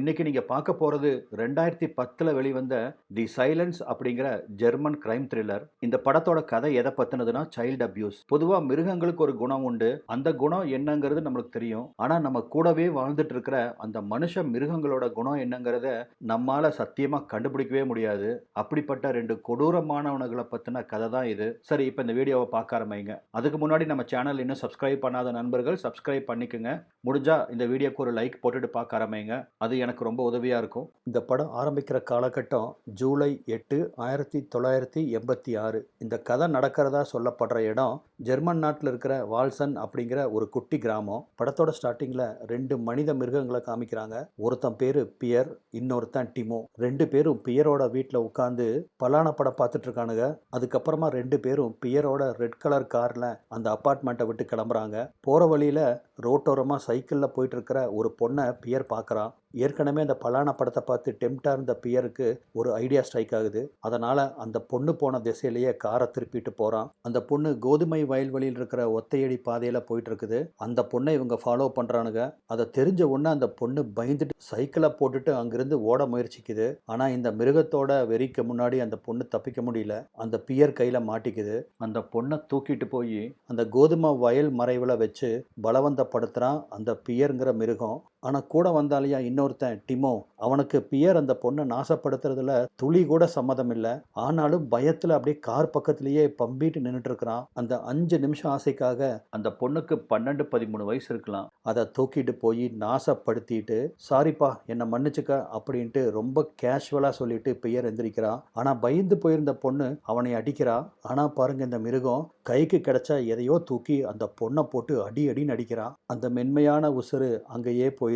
இன்னைக்கு நீங்க பார்க்க போறது 2010ல வெளிவந்த தி சைலன்ஸ் அப்படிங்கிற ஜெர்மன் கிரைம் த்ரில்லர். இந்த படத்தோட கதை எதை பத்தினதுன்னா சைல்ட் அபியூஸ். பொதுவா மிருகங்களுக்கு ஒரு குணம் உண்டு. அந்த குணம் என்னங்கிறது நம்மளுக்கு தெரியும். ஆனா நம்ம கூடவே வாழ்ந்துட்டு இருக்கிற அந்த மனுஷ மிருகங்களோட குணம் என்னங்கிறத நம்மால சத்தியமா கண்டுபிடிக்கவே முடியாது. அப்படிப்பட்ட 2 கொடூரமானவனுங்களை பத்தின கதை தான் இது. சரி, இப்ப இந்த வீடியோவை பார்க்க ஆரம்பிங்க. அதுக்கு முன்னாடி நம்ம சேனல் இன்னும் சப்ஸ்கிரைப் பண்ணாத நண்பர்கள் சப்ஸ்கிரைப் பண்ணிக்கோங்க. முடிஞ்சா இந்த வீடியோக்கு ஒரு லைக் போட்டுட்டு பார்க்க ஆரம்பிங்க. அது எனக்கு ரொம்ப உதவியாக இருக்கும். இந்த படம் ஆரம்பிக்கிற காலகட்டம் ஜூலை 8, 1986. இந்த கதை நடக்கிறதா சொல்லப்படுற இடம் ஜெர்மன் நாட்டில் இருக்கிற வால்சன் அப்படிங்கிற ஒரு குட்டி கிராமம். படத்தோட ஸ்டார்டிங்கில் 2 மனித மிருகங்களை காமிக்கிறாங்க. ஒருத்தன் பேர் பியர், இன்னொருத்தன் டிமோ. 2 பேரும் பியரோட வீட்டில் உட்காந்து பலான படம் பார்த்துட்டு இருக்கானுங்க. அதுக்கப்புறமா 2 பேரும் பியரோட ரெட் கலர் காரில் அந்த அப்பார்ட்மெண்ட்டை விட்டு கிளம்புறாங்க. போகிற வழியில் ரோட்டோரமாக சைக்கிளில் போயிட்டு இருக்கிற ஒரு பொண்ணை பியர் பார்க்குறான். ஏற்கனவே அந்த பலான படத்தை பார்த்து டெம்ப்டாக இருந்த பியருக்கு ஒரு ஐடியா ஸ்ட்ரைக் ஆகுது. அதனால் அந்த பொண்ணு போன திசையிலேயே காரை திருப்பிட்டு போகிறான். அந்த பொண்ணு கோதுமை வயல்வெளியில் இருக்கிற ஒத்தையடி பாதையில் போயிட்டு இருக்குது. அந்த பொண்ணை இவங்க ஃபாலோ பண்ணுறானுங்க. அதை தெரிஞ்ச உடனே அந்த பொண்ணு பயந்துட்டு சைக்கிளை போட்டுட்டு அங்கிருந்து ஓட முயற்சிக்குது. ஆனால் இந்த மிருகத்தோட வெறிக்கு முன்னாடி அந்த பொண்ணு தப்பிக்க முடியல. அந்த பியர் கையில் மாட்டிக்குது. அந்த பொண்ணை தூக்கிட்டு போய் அந்த கோதுமை வயல் மறைவில் வச்சு பலவந்தப்படுத்துகிறான் அந்த பியருங்கிற மிருகம். ஆனால் கூட வந்தாலையா இன்னொருத்தன் டிமோ. அவனுக்கு பியர் அந்த பொண்ணை நாசப்படுத்துறதுல துளி கூட சம்மதம் இல்லை. ஆனாலும் பயத்தில் அப்படியே கார் பக்கத்திலேயே பம்பிட்டு நின்றுட்டு இருக்கிறான். அந்த 5 நிமிஷம் ஆசைக்காக அந்த பொண்ணுக்கு 12, 13 வயசு இருக்கலாம். அதை தூக்கிட்டு போய் நாசப்படுத்திட்டு சாரிப்பா என்னை மன்னிச்சுக்க அப்படின்ட்டு ரொம்ப கேஷுவலாக சொல்லிட்டு பியர் எந்திரிக்கிறான். ஆனால் பயந்து போயிருந்த பொண்ணு அவனை அடிக்கிறா. ஆனால் பாருங்க, இந்த மிருகம் கைக்கு கிடைச்சா எதையோ தூக்கி அந்த பொண்ணை போட்டு அடி அடின்னு அடிக்கிறான். அந்த மென்மையான உசுறு அங்கேயே போயிருது.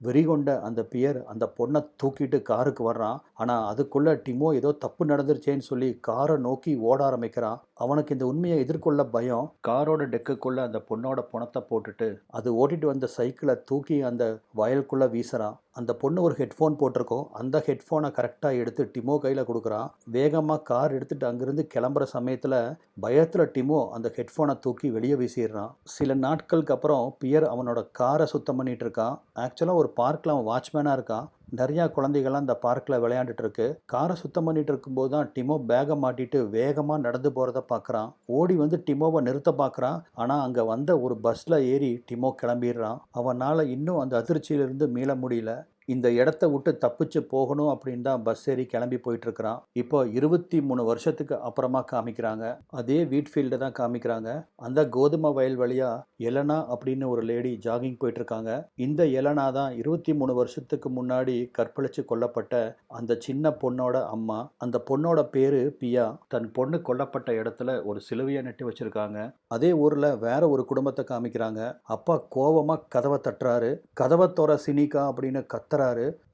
வெறிகொண்ட அந்த பியர் அந்த பொண்ணை தூக்கிட்டு காருக்கு வர்றான். ஆனால் அதுக்குள்ள டிமோ ஏதோ தப்பு நடந்துருச்சேன்னு சொல்லி காரை நோக்கி ஓட ஆரம்பிக்கிறான். அவனுக்கு இந்த உண்மையை எதிர்கொள்ள பயம். காரோட டெக்குக்குள்ள அந்த பொண்ணோட பணத்தை போட்டுட்டு அது ஓட்டிட்டு வந்த சைக்கிளை தூக்கி அந்த வயலுக்குள்ள வீசுறான். அந்த பொண்ணு ஒரு ஹெட்ஃபோன் போட்டிருக்கோம். அந்த ஹெட்ஃபோனை கரெக்டாக எடுத்து டிமோ கையில் கொடுக்குறான். வேகமாக கார் எடுத்துட்டு அங்கிருந்து கிளம்புற சமயத்தில் பயத்தில் டிமோ அந்த ஹெட்ஃபோனை தூக்கி வெளியே வீசிடுறான். சில நாட்களுக்கு அப்புறம் பியர் அவனோட காரை சுத்தம் பண்ணிட்டு இருக்கான். ஆக்சுவலாக ஒரு பார்க்கில் அவன் வாட்ச்மேனாக இருக்கான். நிறையா குழந்தைகள்லாம் அந்த பார்க்கில் விளையாண்டுட்டு இருக்கு. காரை சுத்தம் பண்ணிட்டு இருக்கும்போது தான் டிமோ பேகை மாட்டிட்டு வேகமாக நடந்து போகிறத பார்க்குறான். ஓடி வந்து டிமோவை நிறுத்த பார்க்குறான். ஆனால் அங்கே வந்த ஒரு பஸ்ஸில் ஏறி டிமோ கிளம்பிடுறான். அவனால் இன்னும் அந்த அதிர்ச்சியிலிருந்து மீள முடியல. இந்த இடத்த விட்டு தப்பிச்சு போகணும் அப்படின்னு தான் பஸ் ஏறி கிளம்பி போயிட்டு இருக்கிறான். இப்போ 23 வருஷத்துக்கு அப்புறமா காமிக்கிறாங்க. அதே வீட்ஃபீல்டை தான் காமிக்கிறாங்க. அந்த கோதுமை வயல் வழியா எலனா அப்படின்னு ஒரு லேடி ஜாகிங் போயிட்டு இருக்காங்க. இந்த எலனா தான் 23 வருஷத்துக்கு முன்னாடி கற்பழிச்சு கொல்லப்பட்ட அந்த சின்ன பொண்ணோட அம்மா. அந்த பொண்ணோட பேரு பியா. தன் பொண்ணு கொல்லப்பட்ட இடத்துல ஒரு சிலுவையை நட்டு வச்சிருக்காங்க. அதே ஊர்ல வேற ஒரு குடும்பத்தை காமிக்கிறாங்க. அப்பா கோவமா கதவை தட்டுறாரு. கதவை தோற சினிகா அப்படின்னு கத்துறாரு.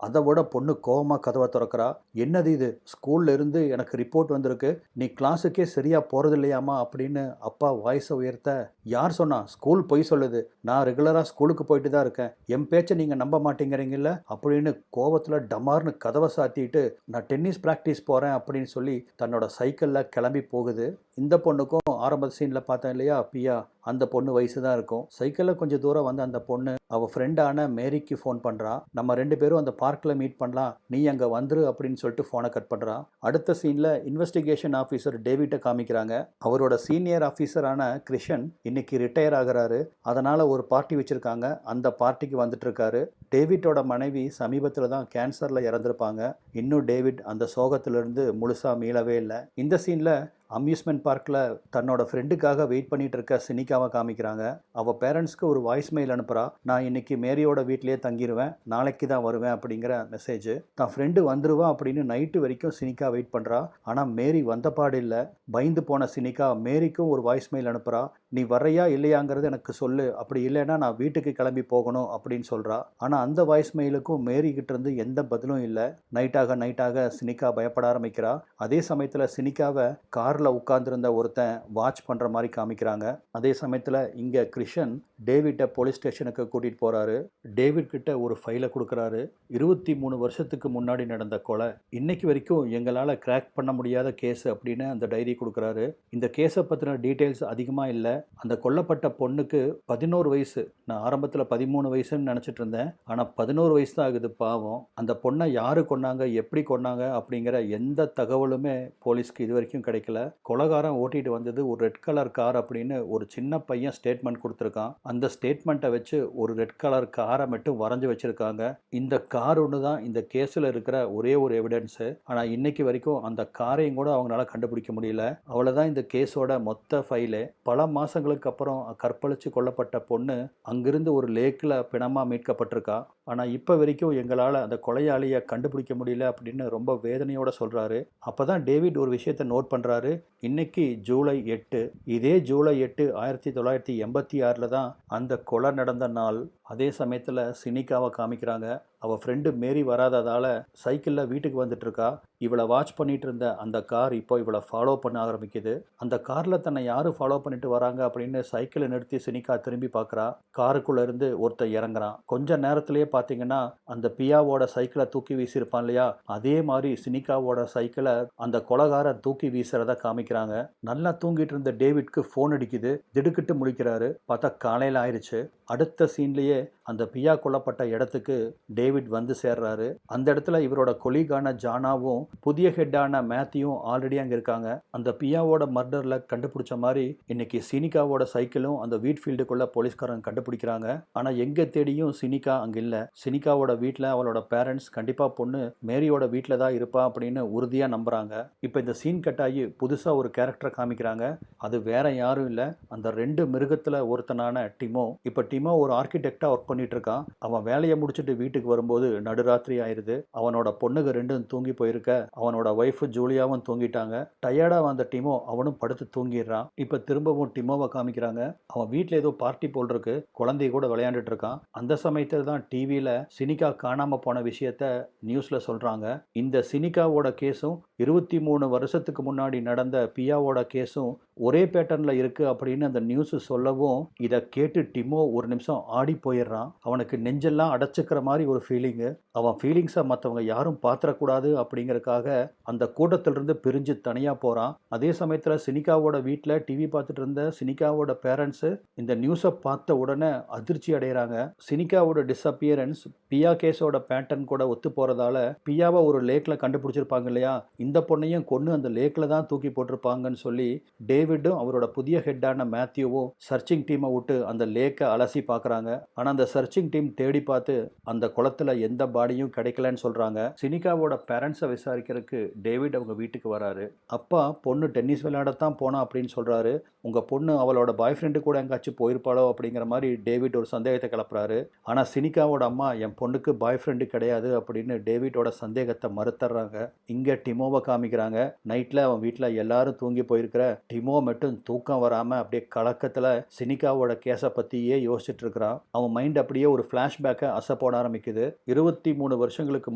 அதை விட பொண்ணு கோவமா கதவை திறக்கிறா. என்னது இது, ஸ்கூல்ல இருந்து எனக்கு ரிப்போர்ட் வந்திருக்கு, நீ கிளாஸுக்கே சரியா போறது இல்லையாமா அப்படின்னு அப்பா வாய்ஸை உயர்த்த, யார் சொன்னா ஸ்கூல் பொய் சொல்லுது, நான் ரெகுலரா ஸ்கூலுக்கு போயிட்டு தான் இருக்கேன், என் பேச்சை நீங்க நம்ப மாட்டேங்கிறீங்கல்ல அப்படின்னு கோவத்துல டமார்னு கதவை சாத்திட்டு நான் டென்னிஸ் பிராக்டிஸ் போறேன் அப்படின்னு சொல்லி தன்னோட சைக்கிள்ல கிளம்பி போகுது. இந்த பொண்ணுக்கும் ஆரம்ப சீன்ல பார்த்தேன் இல்லையா பியா, அந்த பொண்ணு வயசு தான் இருக்கும். சைக்கிளில் கொஞ்சம் தூரம் வந்து அந்த பொண்ணு அவள் ஃப்ரெண்டான மேரிக்கு ஃபோன் பண்ணுறா. நம்ம 2 பேரும் அந்த பார்க்கில் மீட் பண்ணலாம், நீ அங்கே வந்துரு அப்படின்னு சொல்லிட்டு ஃபோனை கட் பண்ணுறா. அடுத்த சீனில் இன்வெஸ்டிகேஷன் ஆஃபீஸர் டேவிட்டை காமிக்கிறாங்க. அவரோட சீனியர் ஆஃபீஸரான கிருஷ்ணன் இன்னைக்கு ரிட்டையர் ஆகிறாரு. அதனால் ஒரு பார்ட்டி வச்சுருக்காங்க. அந்த பார்ட்டிக்கு வந்துட்டு இருக்காரு. டேவிட்டோட மனைவி சமீபத்தில் தான் கேன்சரில் இறந்துருப்பாங்க. இன்னும் டேவிட் அந்த சோகத்திலிருந்து முழுசாக மீளவே இல்லை. இந்த சீனில் அம்யூஸ்மெண்ட் பார்க்கில் தன்னோட ஃப்ரெண்டுக்காக வெயிட் பண்ணிட்டு இருக்க சினிகாவை காமிக்கிறாங்க. அவள் பேரண்ட்ஸ்க்கு ஒரு வாய்ஸ் மெயில் அனுப்புகிறா. நான் இன்னைக்கு மேரியோட வீட்லேயே தங்கிடுவேன், நாளைக்கு தான் வருவேன் அப்படிங்கிற மெசேஜ். தான் ஃப்ரெண்டு வந்துடுவா அப்படின்னு நைட்டு வரைக்கும் சினிகா வெயிட் பண்ணுறா. ஆனால் மேரி வந்தபாடு இல்லை. பயந்து போன சினிகா மேரிக்கும் ஒரு வாய்ஸ் மெயில் அனுப்புகிறா. நீ வர்றையா இல்லையாங்கிறது எனக்கு சொல்லு, அப்படி இல்லைன்னா நான் வீட்டுக்கு கிளம்பி போகணும் அப்படின்னு சொல்கிறா. ஆனால் அந்த வாய்ஸ் மெயிலுக்கும் மேரிக்கிட்ட இருந்து எந்த பதிலும் இல்லை. நைட்டாக சினிகா பயப்பட ஆரம்பிக்கிறா. அதே சமயத்தில் சினிகாவை கார் காரில் உட்கார்ந்திருந்த ஒருத்தன் வாட்ச் பண்ணுற மாதிரி காமிக்கிறாங்க. அதே சமயத்தில் இங்கே கிருஷன் டேவிட்டை போலீஸ் ஸ்டேஷனுக்கு கூட்டிகிட்டு போகிறாரு. டேவிட் கிட்ட ஒரு ஃபைலை கொடுக்குறாரு. 23 வருஷத்துக்கு முன்னாடி நடந்த கொலை, இன்னைக்கு வரைக்கும் எங்களால் கிராக் பண்ண முடியாத கேஸ் அப்படின்னு அந்த டைரி கொடுக்குறாரு. இந்த கேஸை பற்றின டீட்டெயில்ஸ் அதிகமாக இல்லை. அந்த கொல்லப்பட்ட பொண்ணுக்கு 11 வயசு. நான் ஆரம்பத்தில் 13 வயசுன்னு நினச்சிட்டு இருந்தேன். ஆனால் 11 வயசு தான் ஆகுது. பாவம். அந்த பொண்ணை யாரு கொன்னாங்க, எப்படி கொன்னாங்க அப்படிங்கிற எந்த தகவலுமே போலீஸ்க்கு இது வரைக்கும் கிடைக்கல. கொலைகாரன் ஓட்டிட்டு வந்தது ஒரு ரெட் கலர் கார் அப்படின்னு ஒரு சின்ன பையன் ஸ்டேட்மெண்ட் கொடுத்துருக்கான். அந்த ஸ்டேட்மெண்ட்டை வச்சு ஒரு ரெட் கலர் காரை மட்டும் வரைஞ்சி வச்சிருக்காங்க. இந்த கார் ஒன்று தான் இந்த கேஸில் இருக்கிற ஒரே ஒரு எவிடன்ஸு. ஆனால் இன்னைக்கு வரைக்கும் அந்த காரையும் கூட அவங்களால கண்டுபிடிக்க முடியல. அவ்வளோதான் இந்த கேஸோட மொத்த ஃபைலே. பல மாதங்களுக்கு அப்புறம் கற்பழிச்சு கொல்லப்பட்ட பொண்ணு அங்கிருந்து ஒரு லேக்கில் பிணமாக மீட்கப்பட்டிருக்கா. ஆனால் இப்போ வரைக்கும் எங்களால் அந்த கொலையாளியை கண்டுபிடிக்க முடியல அப்படின்னு ரொம்ப வேதனையோட சொல்கிறாரு. அப்போ தான் டேவிட் ஒரு விஷயத்தை நோட் பண்ணுறாரு. இன்னைக்கு ஜூலை 8. இதே ஜூலை 8 1986 தான் அந்த கொலை நடந்த நாள். அதே சமயத்தில் சினிகாவை காமிக்கிறாங்க. அவள் ஃப்ரெண்டு மேரி வராததால் சைக்கிளில் வீட்டுக்கு வந்துட்டுருக்கா. இவளை வாட்ச் பண்ணிட்டு இருந்த அந்த கார் இப்போ இவளை ஃபாலோ பண்ண ஆரம்பிக்குது. அந்த காரில் தன்னை யார் ஃபாலோ பண்ணிட்டு வராங்க அப்படின்னு சைக்கிளை நிறுத்தி சினிகா திரும்பி பார்க்குறா. காருக்குள்ளே இருந்து ஒருத்தர் இறங்குறான். கொஞ்ச நேரத்திலேயே பார்த்தீங்கன்னா அந்த பியாவோட சைக்கிளை தூக்கி வீசியிருப்பான் இல்லையா, அதே மாதிரி சினிகாவோட சைக்கிளை அந்த கொலைகாரன் தூக்கி வீசுறத காமிக்கிறாங்க. நல்லா தூங்கிட்டு இருந்த டேவிட்க்கு ஃபோன் அடிக்குது. திடுக்கிட்டு முழிக்கிறாரு. பார்த்தா காலையில் ஆயிடுச்சு. அடுத்த சீன்லேயே அந்த பியா கொல்லப்பட்ட இடத்துக்கு டேவிட் வந்து சேர்றாரு. அந்த இடத்துல இவரோட கொலீகான ஜானாவும் புதிய ஹெட்டான மேத்தியும் ஆல்ரெடி அங்கே இருக்காங்க. அந்த பியாவோட மர்டரில் கண்டுபிடிச்ச மாதிரி இன்னைக்கு சினிகாவோட சைக்கிளும் அந்த வீட் ஃபீல்டுக்குள்ள போலீஸ்காரங்க கண்டுபிடிக்கிறாங்க. ஆனால் எங்கே தேடியும் சினிகா அங்கே இல்லை. சினிகாவோட வீட்டில் அவளோட பேரண்ட்ஸ் கண்டிப்பாக பொண்ணு மேரியோட வீட்டில் தான் இருப்பா அப்படின்னு உறுதியாக நம்புகிறாங்க. இப்போ இந்த சீன் கட்டாயி புதுசாக ஒரு கேரக்டரை காமிக்கிறாங்க. அது வேற யாரும் இல்லை, அந்த 2 மிருகத்தில் ஒருத்தனான டிமோ. இப்போ டிமோ ஒரு ஆர்கிடெக்டாக ஒர்க் பண்ணிட்டு இருக்கான். அவன் வேலையை முடிச்சுட்டு வீட்டுக்கு வரும்போது நடுராத்திரி ஆயிடுது. அவனோட பொண்ணுங்க 2 தூங்கி போயிருக்க, அவனோட ஒய்ஃபு ஜூலியாவும் தூங்கிட்டாங்க. டயர்டாக வந்த டிமோ அவனும் படுத்து தூங்கிடுறான். இப்போ திரும்பவும் டிமோவை காமிக்கிறாங்க. அவன் வீட்டில் ஏதோ பார்ட்டி போல் இருக்கு. குழந்தைய கூட விளையாண்டுட்டு இருக்கான். அந்த சமயத்தில் தான் டிவியில் சினிகா காணாமல் போன விஷயத்த நியூஸில் சொல்கிறாங்க. இந்த சினிகாவோட கேஸும் 23 வருஷத்துக்கு முன்னாடி நடந்த பியாவோட கேஸும் ஒரே பேட்டர்னில் இருக்குது அப்படின்னு அந்த நியூஸு சொல்லவும் இதை கேட்டு டிமோ ஒரு நிமிஷம் ஆடி போயிடுறான். அவனுக்கு நெஞ்செல்லாம் அடைச்சிக்கிற மாதிரி ஒரு ஃபீலிங்கு. அவன் ஃபீலிங்ஸை மற்றவங்க யாரும் பார்த்துடக்கூடாது அப்படிங்கிறதுக்காக அந்த கூட்டத்திலிருந்து பிரிஞ்சு தனியாக போகிறான். அதே சமயத்தில் சினிகாவோட வீட்டில் டிவி பார்த்துட்டு இருந்த சினிகாவோட பேரண்ட்ஸு இந்த நியூஸை பார்த்த உடனே அதிர்ச்சி அடைகிறாங்க. சினிகாவோட டிஸ்அப்பியரன்ஸ் பியா கேஸோட பேட்டர்ன் கூட ஒத்து போகிறதால பியாவை ஒரு லேக்கில் கண்டுபிடிச்சிருப்பாங்க இல்லையா, இந்த பொண்ணையும் கொன்று அந்த லேக்கில் தான் தூக்கி போட்டிருப்பாங்கன்னு சொல்லி டேவிடும் அவரோட புதிய ஹெட்டான மேத்யூவும் சர்ச்சிங் டீமை விட்டு அந்த லேக்கை அலசி பார்க்குறாங்க. ஆனால் அந்த சர்ச்சிங் டீம் தேடி பார்த்து அந்த குளத்தில் எந்த பாடியும் கிடைக்கலன்னு சொல்கிறாங்க. சினிகாவோட பேரண்ட்ஸை விசாரிக்கிறதுக்கு டேவிட் அவங்க வீட்டுக்கு வராரு. அப்பா பொண்ணு டென்னிஸ் விளையாடத்தான் போனா அப்படின்னு சொல்கிறாரு. உங்கள் பொண்ணு அவளோட பாய் ஃப்ரெண்டு கூட எங்காச்சும் போயிருப்பாளோ அப்படிங்கிற மாதிரி டேவிட் ஒரு சந்தேகத்தை கிளப்புறாரு. ஆனால் சினிகாவோட அம்மா என் பொண்ணுக்கு பாய் ஃப்ரெண்டு கிடையாது அப்படின்னு டேவிட்டோட சந்தேகத்தை மறுத்துறாங்க. இங்கே டிமோவை காமிக்கிறாங்க. நைட்டில் அவன் வீட்டில் எல்லாரும் தூங்கி போயிருக்கிற டிமோ மட்டும் தூக்கம் வராமல் அப்படியே கலக்கத்தில் சினிகாவோட கேஸை பற்றியே யோசிச்சுட்டு இருக்கிறான். அவன் மைண்ட் அப்படியே ஒரு ஃப்ளாஷ்பேக்கை அசைப்போட ஆரம்பிக்குது. 23 வருஷங்களுக்கு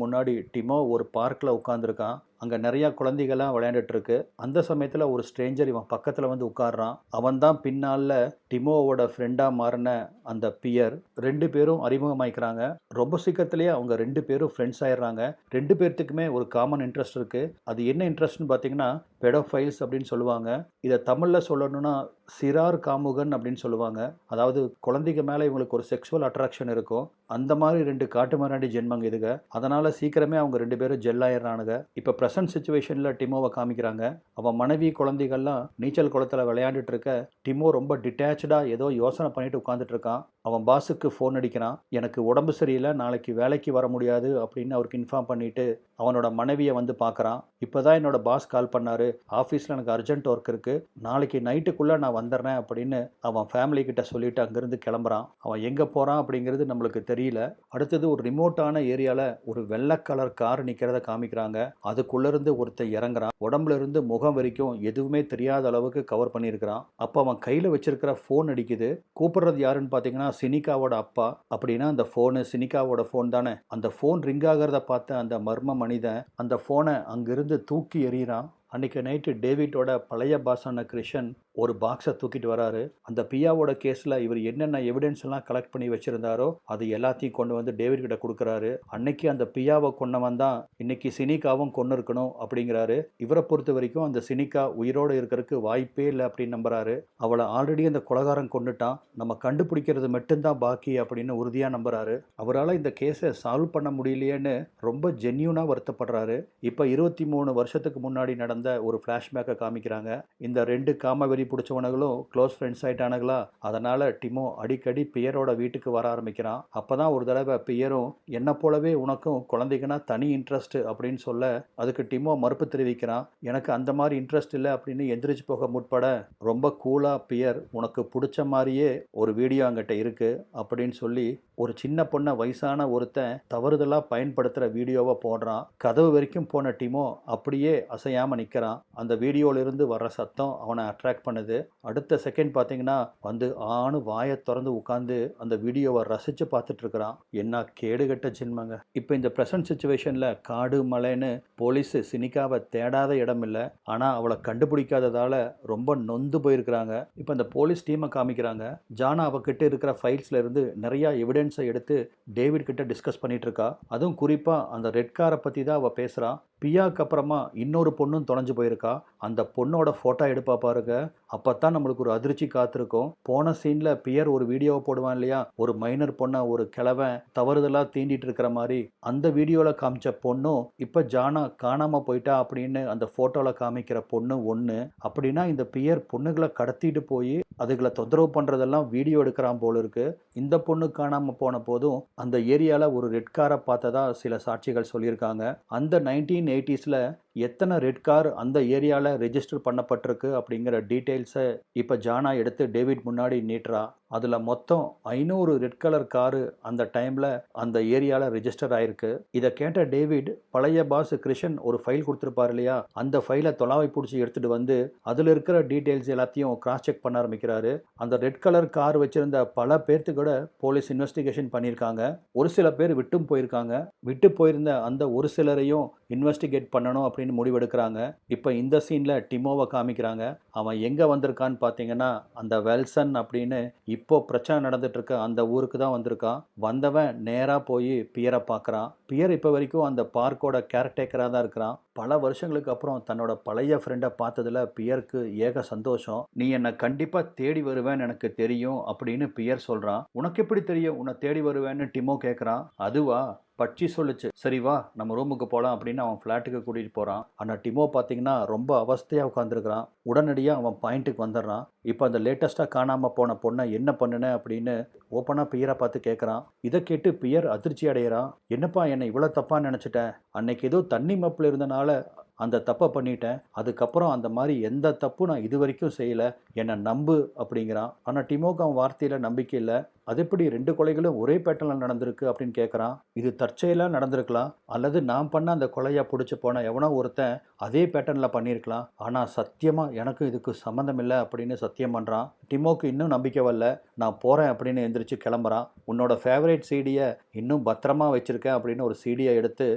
முன்னாடி டிமோ ஒரு பார்க்கில் உட்காந்துருக்கான். அங்கே நிறையா குழந்தைகள்லாம் விளையாண்டுட்டு இருக்கு. அந்த சமயத்தில் ஒரு ஸ்ட்ரேஞ்சர் இவன் பக்கத்தில் வந்து உட்கார்றான். அவன் தான் பின்னால் டிமோவோட ஃப்ரெண்டாக மாறின அந்த பியர். 2 பேரும் அறிமுகமாயிக்கிறாங்க. ரொம்ப சீக்கிரத்திலேயே அவங்க 2 பேரும் ஃப்ரெண்ட்ஸ் ஆயிடுறாங்க. 2 பேர்த்துக்குமே ஒரு காமன் இன்ட்ரெஸ்ட் இருக்குது. அது என்ன இன்ட்ரெஸ்ட்னு பார்த்தீங்கன்னா பெடோஃபைல்ஸ் அப்படின்னு சொல்லுவாங்க. இதை தமிழில் சொல்லணும்னா சிறார் காமுகன் அப்படின்னு சொல்லுவாங்க. அதாவது குழந்தைங்க மேலே இவங்களுக்கு ஒரு செக்ஷுவல் அட்ராக்ஷன் இருக்கும். அந்த மாதிரி 2 காட்டு மிராண்டி ஜென்மங்க இதுங்க. அதனால் சீக்கிரமே அவங்க 2 பேரும் ஜெல் ஆயிடுறானுங்க. இப்போ ப்ரெசன்ட் சுச்சுவேஷனில் டிமோவை காமிக்கிறாங்க. அவன் மனைவி குழந்தைகள்லாம் நீச்சல் குளத்தில் விளையாண்டுட்டு இருக்க டிமோ ரொம்ப டிட்டாச்சாக ஏதோ யோசனை பண்ணிட்டு உட்காந்துட்டு இருக்கான். அவன் பாஸுக்கு ஃபோன் அடிக்கிறான். எனக்கு உடம்பு சரியில்லை, நாளைக்கு வேலைக்கு வர முடியாது அப்படின்னு அவருக்கு இன்ஃபார்ம் பண்ணிட்டு அவனோட மனைவியை வந்து பார்க்குறான். இப்போ தான் என்னோட பாஸ் கால் பண்ணாரு, ஆஃபீஸில் எனக்கு அர்ஜென்ட் ஒர்க் இருக்குது, நாளைக்கு நைட்டுக்குள்ளே நான் வந்துடுறேன் அப்படின்னு அவன் ஃபேமிலி கிட்ட சொல்லிட்டு அங்கேருந்து கிளம்புறான். அவன் எங்கே போகிறான் அப்படிங்கிறது நம்மளுக்கு தெரியல. அடுத்தது ஒரு ரிமோட்டான ஏரியாவில் ஒரு வெள்ளை கலர் கார் நிற்கிறத காமிக்கிறாங்க. அதுக்குள்ளேருந்து ஒருத்தர் இறங்குறான். உடம்புல இருந்து முகம் வரைக்கும் எதுவுமே தெரியாத அளவுக்கு கவர் பண்ணியிருக்கிறான். அப்போ அவன் கையில் வச்சிருக்கிற ஃபோன் அடிக்குது. கூப்பிடுறது யாருன்னு பார்த்தீங்கன்னா சினிகாவோட அப்பா. அப்படின்னா அந்த ஃபோனு சினிகாவோட ஃபோன் தானே. அந்த ஃபோன் ரிங் ஆகிறத பார்த்த அந்த மர்ம மனிதன் அந்த ஃபோனை அங்கிருந்து தூக்கி எறிகிறான். அன்றைக்கி நைட்டு டேவிட்டோட பழைய பாஸான கிருஷன் ஒரு பாக்ஸை தூக்கிட்டு வராரு. அந்த பியாவோட கேஸில் இவர் என்னென்ன எவிடன்ஸ் எல்லாம் கலெக்ட் பண்ணி வச்சுருந்தாரோ அது எல்லாத்தையும் கொண்டு வந்து டேவிட் கிட்ட கொடுக்குறாரு. அன்னைக்கு அந்த பியாவை கொன்னவன் தான் இன்னைக்கு சினிகாவும் கொண்டு இருக்கணும் அப்படிங்கிறாரு. இவரை பொறுத்த வரைக்கும் அந்த சினிகா உயிரோடு இருக்கிறதுக்கு வாய்ப்பே இல்லை அப்படின்னு நம்புறாரு. அவளை ஆல்ரெடி அந்த கொலகாரன் கொண்டுட்டான், நம்ம கண்டுபிடிக்கிறது மட்டும்தான் பாக்கி அப்படின்னு உறுதியாக நம்புறாரு. அவரால் இந்த கேஸை சால்வ் பண்ண முடியலையேன்னு ரொம்ப ஜென்யூனாக வருத்தப்படுறாரு. இப்போ 23 வருஷத்துக்கு முன்னாடி நடந்த ஒரு ஃப்ளாஷ்பேக்கை காமிக்கிறாங்க. இந்த 2 காமவெறி பிடிச்சவனுங்களும் க்ளோஸ் ஃப்ரெண்ட்ஸ் ஆயிட்டானுங்களா. அதனால் டிமோ அடிக்கடி பியரோட வீட்டுக்கு வர ஆரம்பிக்கிறான். அப்போ தான் ஒரு தடவை பியரும் என்னை போலவே உனக்கும் குழந்தைங்கன்னா தனி இன்ட்ரெஸ்ட் அப்படின்னு சொல்ல அதுக்கு டிமோ மறுப்பு தெரிவிக்கிறான். எனக்கு அந்த மாதிரி இன்ட்ரெஸ்ட் இல்லை அப்படின்னு எந்திரிச்சு போக முற்பட ரொம்ப கூலாக பியர் உனக்கு பிடிச்ச மாதிரியே ஒரு வீடியோ அங்கிட்ட இருக்கு அப்படின்னு சொல்லி ஒரு சின்ன பொண்ணை வயசான ஒருத்தன் தவறுதலாக பயன்படுத்துகிற வீடியோவை போடுறான். கதவு வரைக்கும் போன டிமோ அப்படியே அசையாமல் நிற்கிறான். அந்த வீடியோவிலிருந்து வர்ற சத்தம் அவனை அட்ராக்ட் பண்ணுது. அடுத்த செகண்ட் பார்த்தீங்கன்னா வந்து ஆணு வாயை திறந்து உட்காந்து அந்த வீடியோவை ரசித்து பார்த்துட்டு இருக்கிறான். என்ன கேடுகட்ட ஜென்மங்க. இப்போ இந்த ப்ரெசன்ட் சுச்சுவேஷனில் காடு மலைன்னு போலீஸ் சினிகாவை தேடாத இடம் இல்லை. ஆனால் அவளை கண்டுபிடிக்காததால் ரொம்ப நொந்து போயிருக்கிறாங்க. இப்போ இந்த போலீஸ் டீமை காமிக்கிறாங்க. ஜானா அவகிட்ட இருக்கிற ஃபைல்ஸ்ல இருந்து நிறைய எவிடன்ஸை எடுத்து டேவிட் கிட்ட டிஸ்கஸ் பண்ணிட்டு இருக்கா. அதுவும் குறிப்பாக அந்த ரெட் காரை பற்றி தான் அவள் பேசுகிறான். பியாக்கு அப்புறமா இன்னொரு பொண்ணும் தொலைஞ்சு போயிருக்கா. அந்த பொண்ணோட ஃபோட்டோ எடுப்பா பாருங்க. அப்போ தான் நம்மளுக்கு ஒரு அதிர்ச்சி காத்திருக்கும். போன சீனில் பியர் ஒரு வீடியோவை போடுவான் இல்லையா, ஒரு மைனர் பொண்ணை ஒரு கிழவன் தவறுதலாக தீண்டிட்டு இருக்கிற மாதிரி. அந்த வீடியோவில் காமிச்ச பொண்ணும் இப்போ ஜானா காணாமல் போயிட்டா அப்படின்னு அந்த ஃபோட்டோவில் காமிக்கிற பொண்ணு ஒன்று. அப்படின்னா இந்த பியர் பொண்ணுகளை கடத்திட்டு போய் அதுகளை தொந்தரவு பண்ணுறதெல்லாம் வீடியோ எடுக்கிறான் போல இருக்கு. இந்த பொண்ணு காணாமல் போன போதும் அந்த ஏரியாவில் ஒரு ரெட் காரை பார்த்ததா சில சாட்சிகள் சொல்லியிருக்காங்க. அந்த 1980s எத்தனை ரெட் கார் அந்த ஏரியாவில் ரெஜிஸ்டர் பண்ணப்பட்டிருக்கு அப்படிங்கிற டீட்டெயில்ஸை இப்போ ஜானா எடுத்து டேவிட் முன்னாடி நீட்டுறா. அதில் மொத்தம் 500 ரெட் கலர் காரு அந்த டைமில் அந்த ஏரியாவில் ரெஜிஸ்டர் ஆயிருக்கு. இதை கேட்ட டேவிட் பழைய பாஸ் கிருஷன் ஒரு ஃபைல் கொடுத்துருப்பார் இல்லையா, அந்த ஃபைலை தொலாவை பிடிச்சி எடுத்துகிட்டு வந்து அதில் இருக்கிற டீட்டெயில்ஸ் எல்லாத்தையும் கிராஸ் செக் பண்ண ஆரம்பிக்கிறாரு. அந்த ரெட் கலர் கார் வச்சுருந்த பல பேர்த்து கூட போலீஸ் இன்வெஸ்டிகேஷன் பண்ணியிருக்காங்க. ஒரு சில பேர் விட்டும் போயிருக்காங்க. விட்டு போயிருந்த அந்த ஒரு சிலரையும் இன்வெஸ்டிகேட் பண்ணணும் அப்படின்னு முடிவெடுக்கிறாங்க. இப்போ இந்த சீனில் டிமோவை காமிக்கிறாங்க. அவன் எங்கே வந்திருக்கான்னு பார்த்தீங்கன்னா அந்த வெல்சன் அப்படின்னு இப்போ பிரச்சனை நடந்துட்டு இருக்க அந்த ஊருக்கு தான் வந்திருக்கான். வந்தவன் நேராக போய் பியரை பார்க்குறான். பியர் இப்போ வரைக்கும் அந்த பார்க்கோட கேர்டேக்கராக தான் இருக்கிறான். பல வருஷங்களுக்கு அப்புறம் தன்னோட பழைய ஃப்ரெண்டை பார்த்ததுல பியருக்கு ஏக சந்தோஷம். நீ என்னை கண்டிப்பாக தேடி வருவேன்னு எனக்கு தெரியும் அப்படின்னு பியர் சொல்கிறான். உனக்கு எப்படி தெரியும் உன்னை தேடி வருவேன்னு டிமோ கேட்குறான். அதுவா பட்சி சொல்லுச்சு. சரி வா நம்ம ரூமுக்கு போகலாம் அப்படின்னு அவன் ஃப்ளாட்டுக்கு கூட்டிகிட்டு போகிறான். ஆனால் டிமோ பார்த்தீங்கன்னா ரொம்ப அவஸ்தையாக உட்காந்துருக்கிறான். உடனடியாக அவன் பாயிண்ட்டுக்கு வந்துடுறான். இப்போ அந்த லேட்டஸ்ட்டாக காணாமல் போன பொண்ணை என்ன பண்ணுன அப்படின்னு ஓப்பனாக பியரை பார்த்து கேட்குறான். இதை கேட்டு பியர் அதிர்ச்சி அடைகிறான். என்னப்பா என்னை இவ்வளோ தப்பாக நினச்சிட்டேன், அன்னைக்கு ஏதோ தண்ணி மப்பில் இருந்தனால அந்த தப்பை பண்ணிட்டேன், அதுக்கப்புறம் அந்த மாதிரி எந்த தப்பும் நான் இது வரைக்கும் செய்யலை, என்னை நம்பு அப்படிங்கிறான். ஆனால் டிமோக்கு அவன் வார்த்தையில் நம்பிக்கை இல்லை. அது எப்படி 2 கொலைகளும் ஒரே பேட்டர்னில் நடந்திருக்கு அப்படின்னு கேட்குறான். இது தற்செயலாக நடந்திருக்கலாம், அல்லது நான் பண்ண அந்த கொலையை பிடிச்சி போன எவனோ ஒருத்தன் அதே பேட்டர்னில் பண்ணியிருக்கலாம். ஆனால் சத்தியமாக எனக்கு இதுக்கு சம்மந்தம் இல்லை அப்படின்னு சத்தியம் பண்ணுறான். டிமோக்கு இன்னும் நம்பிக்கை வரல. நான் போகிறேன் அப்படின்னு எந்திரிச்சு கிளம்புறான். உன்னோட ஃபேவரேட் சீடியை இன்னும் பத்திரமா வச்சுருக்கேன் அப்படின்னு ஒரு சீடியை எடுத்து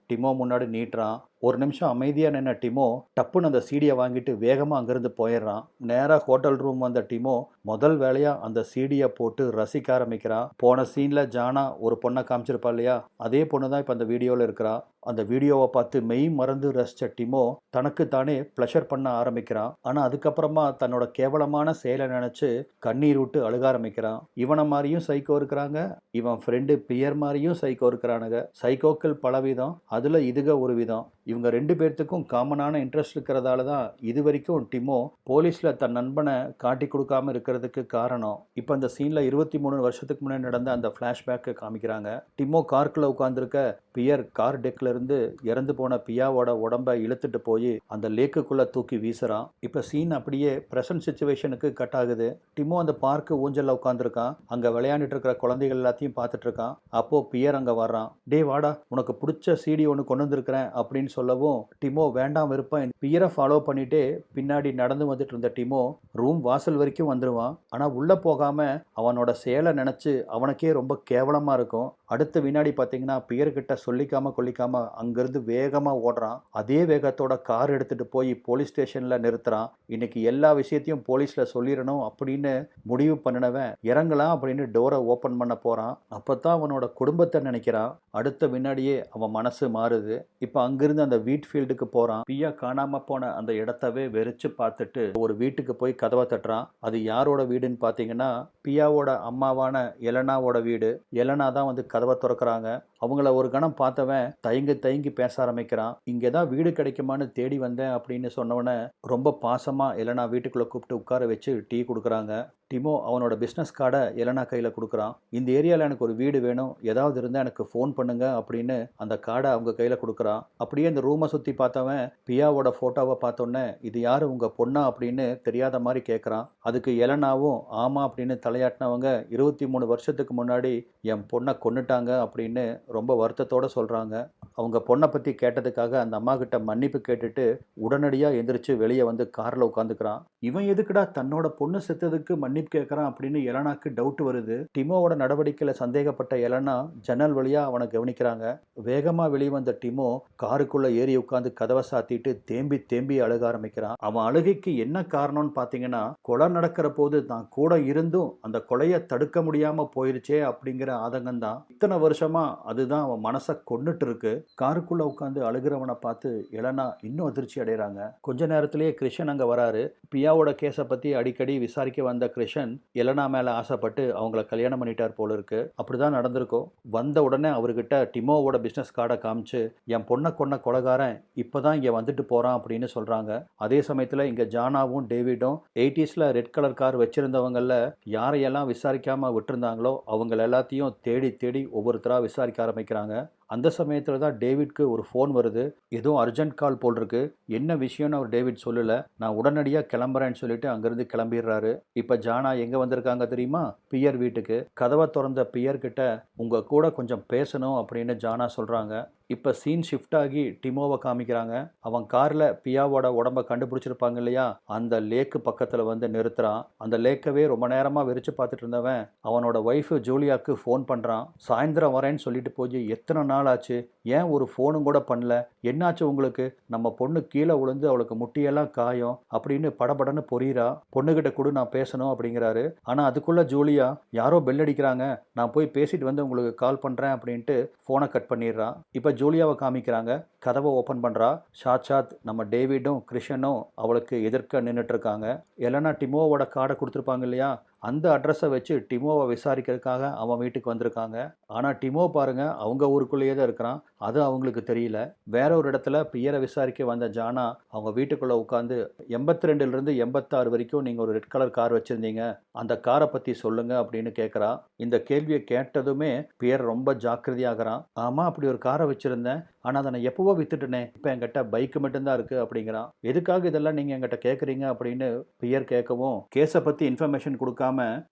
டிமோ முன்னாடி நீட்டுறான். ஒரு நிமிஷம் அமைதியாக நின்ன டிமோ டப்புன்னு அந்த சீடியை வாங்கிட்டு வேகமாக அங்கேருந்து போயிடுறான். நேராக ஹோட்டல் ரூம் வந்த டிமோ முதல் வேலையாக அந்த சீடியை போட்டு ரசிக்க ஆரம்பிக்கிறான். போன சீனில் ஜானா ஒரு பொண்ணை காமிச்சிருப்பா இல்லையா, அதே பொண்ணு தான் இப்போ அந்த வீடியோவில் இருக்கிறா. அந்த வீடியோவை பார்த்து மெய் மறந்து ரசித்த டிமோ தனக்கு தானே ப்ளஷர் பண்ண ஆரம்பிக்கிறான். ஆனால் அதுக்கப்புறமா தன்னோட கேவலமான செயலை நினச்சி கண்ணீர் விட்டு அழுக ஆரம்பிக்கிறான். இவனை மாதிரியும் சைக்கோ இருக்கிறாங்க, இவன் ஃப்ரெண்டு பியர் மாதிரியும் சைக்கோ இருக்கிறானுங்க. சைக்கோக்கள் பலவிதம், அதில் இதுக ஒரு விதம். இவங்க 2 பேர்த்துக்கும் காமனான இன்ட்ரெஸ்ட் இருக்கிறதால தான் இது வரைக்கும் டிமோ போலீஸில் தன் நண்பனை காட்டி கொடுக்காம இருக்கிறதுக்கு காரணம். இப்போ அந்த சீனில் 23 வருஷத்துக்கு முன்னாடி நடந்த அந்த ஃப்ளாஷ்பேக்கை காமிக்கிறாங்க. டிமோ கார்க்குள்ளே உட்காந்துருக்க பியர் கார் டெக்கில் இருந்து இறந்து போன பியாவோட உடம்பை இழுத்துட்டு போய் அந்த லேக்குக்குள்ளே தூக்கி வீசுறான். இப்போ சீன் அப்படியே ப்ரெசன்ட் சுச்சுவேஷனுக்கு கட் ஆகுது. டிமோ அந்த பார்க்கு ஊஞ்சலில் உட்காந்துருக்கான். அங்கே விளையாண்டுட்டு இருக்கிற குழந்தைகள் எல்லாத்தையும் பார்த்துட்டு இருக்கான். அப்போது பியர் அங்கே வர்றான். டே வாடா, உனக்கு பிடிச்ச சீடி ஒன்று கொண்டு வந்திருக்கிறேன் அப்படின்னு சொல்லவும் டிமோ வேண்டாம் விருப்பம் பியரை ஃபாலோ பண்ணிட்டு பின்னாடி நடந்து வந்துட்டு இருந்த டிமோ ரூம் வாசல் வரைக்கும் வந்துடுவான். ஆனால் உள்ளே போகாமல் அவனோட செயலை நினச்சி அவனுக்கே ரொம்ப கேவலமாக இருக்கும். அடுத்த வினாடி பார்த்தீங்கன்னா பியர்கிட்ட சொல்லிக்காம கொல்லிக்காம அங்கிருந்து வேகமாக ஓடுறான். அதே வேகத்தோட கார் எடுத்துட்டு போய் போலீஸ் ஸ்டேஷனில் நிறுத்துறான். இன்னைக்கு எல்லா விஷயத்தையும் போலீஸில் சொல்லிடணும் அப்படின்னு முடிவு பண்ணினவன் இறங்கலாம் அப்படின்னு டோரை ஓப்பன் பண்ண போகிறான். அப்போ தான் அவனோட குடும்பத்தை நினைக்கிறான். அடுத்த வினாடியே அவன் மனசு மாறுது. இப்போ அங்கிருந்து அந்த வீட் ஃபீல்டுக்கு போகிறான். பியா காணாமல் போன அந்த இடத்தவே வெறிச்சு பார்த்துட்டு ஒரு வீட்டுக்கு போய் கதவை தட்டுறான். அது யாரோட வீடுன்னு பார்த்தீங்கன்னா பியாவோட அம்மாவான எலனாவோட வீடு. எலனா தான் வந்து கதவை திறக்கிறாங்க. அவங்கள ஒரு கணம் பார்த்தவன் தயங்கி தயங்கி பேச ஆரம்பிக்கிறான். இங்கே தான் வீடு கிடைக்குமான்னு தேடி வந்தேன் அப்படின்னு சொன்னவன ரொம்ப பாசமாக எலனா வீட்டுக்குள்ளே கூப்பிட்டு உட்கார வச்சு டீ கொடுக்குறாங்க. டிமோ அவனோட பிஸ்னஸ் கார்டை எலனா கையில் கொடுக்குறான். இந்த ஏரியாவில் எனக்கு ஒரு வீடு வேணும், ஏதாவது இருந்தால் எனக்கு ஃபோன் பண்ணுங்க அப்படின்னு அந்த கார்டை அவங்க கையில் கொடுக்குறான். அப்படியே இந்த ரூமை சுற்றி பார்த்தவன் பியாவோட ஃபோட்டோவை பார்த்தோன்னே இது யார் உங்கள் பொண்ணா அப்படின்னு தெரியாத மாதிரி கேட்குறான். அதுக்கு எலனாவும் ஆமாம் அப்படின்னு தலையாட்டினவங்க 23 வருஷத்துக்கு முன்னாடி என் பொண்ணை கொன்னுட்டாங்க அப்படின்னு ரொம்ப வருத்தத்தோடு சொல்கிறாங்க. அவங்க பொண்ணை பற்றி கேட்டதுக்காக அந்த அம்மா கிட்ட மன்னிப்பு கேட்டுட்டு உடனடியாக எந்திரிச்சு வெளியே வந்து காரில் உட்காந்துக்கிறான். இவன் எதுக்குடா தன்னோட பொண்ணு செத்ததுக்கு மன்னிப்பு கேட்குறான் அப்படின்னு எலனாக்கு டவுட் வருது. டிமோவோட நடவடிக்கையில் சந்தேகப்பட்ட எலனா ஜன்னல் வழியாக அவனை கவனிக்கிறாங்க. வேகமாக வெளியே வந்த டிமோ காருக்குள்ளே ஏறி உட்காந்து கதவை சாத்திட்டு தேம்பி தேம்பி அழுக ஆரம்பிக்கிறான். அவன் அழுகைக்கு என்ன காரணம்னு பார்த்தீங்கன்னா கொலை நடக்கிற போது தான் கூட இருந்தும் அந்த கொலையை தடுக்க முடியாமல் போயிருச்சே அப்படிங்கிற ஆதங்கம் தான். இத்தனை வருஷமா அதுதான் அவன் மனசை கொன்னுட்டு இருக்கு. காருக்குள்ள உட்காந்து அழுகிறவனை பார்த்து எலனா இன்னும் அதிர்ச்சி அடைகிறாங்க. கொஞ்ச நேரத்திலேயே கிருஷ்ணன் அங்கே வராரு. பியாவோட கேஸை பற்றி அடிக்கடி விசாரிக்க வந்த கிருஷ்ணன் எலனா மேலே ஆசைப்பட்டு அவங்கள கல்யாணம் பண்ணிட்டார் போல இருக்கு. அப்படிதான் நடந்திருக்கும். வந்த உடனே அவர்கிட்ட டிமோவோட பிஸ்னஸ் கார்டை காமிச்சு என் பொண்ணை கொன்ன கொலைகாரன் இப்போதான் இங்கே வந்துட்டு போகிறான் அப்படின்னு சொல்கிறாங்க. அதே சமயத்தில் இங்கே ஜானாவும் டேவிடும் 80s ரெட் கலர் கார் வச்சிருந்தவங்கள யாரையெல்லாம் விசாரிக்காமல் விட்டுருந்தாங்களோ அவங்கள எல்லாத்தையும் தேடி தேடி ஒவ்வொருத்தராக விசாரிக்க ஆரம்பிக்கிறாங்க. அந்த சமயத்தில் தான் டேவிட்க்கு ஒரு ஃபோன் வருது. எதுவும் அர்ஜென்ட் கால் போல் இருக்கு. என்ன விஷயம்னு அவர் டேவிட் சொல்லலை. நான் உடனடியாக கிளம்புறேன்னு சொல்லிட்டு அங்கேருந்து கிளம்பிடுறாரு. இப்போ ஜானா எங்கே வந்திருக்காங்க தெரியுமா? பியர் வீட்டுக்கு. கதவை திறந்த பியர் கிட்ட உங்கள் கூட கொஞ்சம் பேசணும் அப்படின்னு ஜானா சொல்கிறாங்க. இப்போ சீன் ஷிஃப்ட் ஆகி டிமோவை காமிக்கிறாங்க. அவன் காரில் பியாவோட உடம்பை கண்டுபிடிச்சிருப்பாங்க இல்லையா, அந்த லேக்கு பக்கத்தில் வந்து நிறுத்துறான். அந்த லேக்கவே ரொம்ப நேரமாக வெறிச்சு பார்த்துட்டு இருந்தவன் அவனோட ஒய்ஃபு ஜூலியாவுக்கு ஃபோன் பண்ணுறான். சாயந்தரம் வரேன்னு சொல்லிட்டு போய் எத்தனை நாள் ஆச்சு, ஏன் ஒரு ஃபோனும் கூட பண்ணல, என்னாச்சு உங்களுக்கு, நம்ம பொண்ணு கீழே விழுந்து அவளுக்கு முட்டியெல்லாம் காயம் அப்படின்னு படபடன்னு பொரியிறா. பொண்ணுகிட்ட கூட நான் பேசணும் அப்படிங்கிறாரு. ஆனால் அதுக்குள்ளே ஜூலியா யாரோ பெல் அடிக்கிறாங்க, நான் போய் பேசிட்டு வந்து உங்களுக்கு கால் பண்ணுறேன் அப்படின்ட்டு ஃபோனை கட் பண்ணிடுறான். இப்போ ஜூலியாவை காமிக்கிறாங்க. கதவை ஓப்பன் பண்ணுறா. சாட்சாத் நம்ம டேவிடும் கிருஷ்ணனும் அவளுக்கு எதிர்க்க நின்றுட்டு இருக்காங்க. எலனா டிமோவோட கார்டை கொடுத்துருப்பாங்க இல்லையா, அந்த அட்ரஸை வச்சு டிமோவை விசாரிக்கிறதுக்காக அவன் வீட்டுக்கு வந்திருக்காங்க. ஆனால் டிமோ பாருங்க அவங்க ஊருக்குள்ளேயே தான் இருக்கிறான். அது அவங்களுக்கு தெரியல. வேற ஒரு இடத்துல பியரை விசாரிக்க வந்த ஜானா அவங்க வீட்டுக்குள்ளே உட்காந்து 82லேருந்து 86 வரைக்கும் நீங்கள் ஒரு ரெட் கலர் கார் வச்சுருந்தீங்க, அந்த காரை பற்றி சொல்லுங்க அப்படின்னு கேட்குறா. இந்த கேள்வியை கேட்டதுமே பியர் ரொம்ப ஜாக்கிரதையாகிறான். ஆமாம், அப்படி ஒரு காரை வச்சுருந்தேன், ஆனால் அதை நான் எப்போவோ வித்துட்டேனே, இப்போ என்கிட்ட பைக்கு மட்டும்தான் இருக்குது அப்படிங்கிறான். எதுக்காக இதெல்லாம் நீங்கள் என்கிட்ட கேட்குறீங்க அப்படின்னு பியர் கேட்கவும், கேஸை பற்றி இன்ஃபர்மேஷன் கொடுக்காம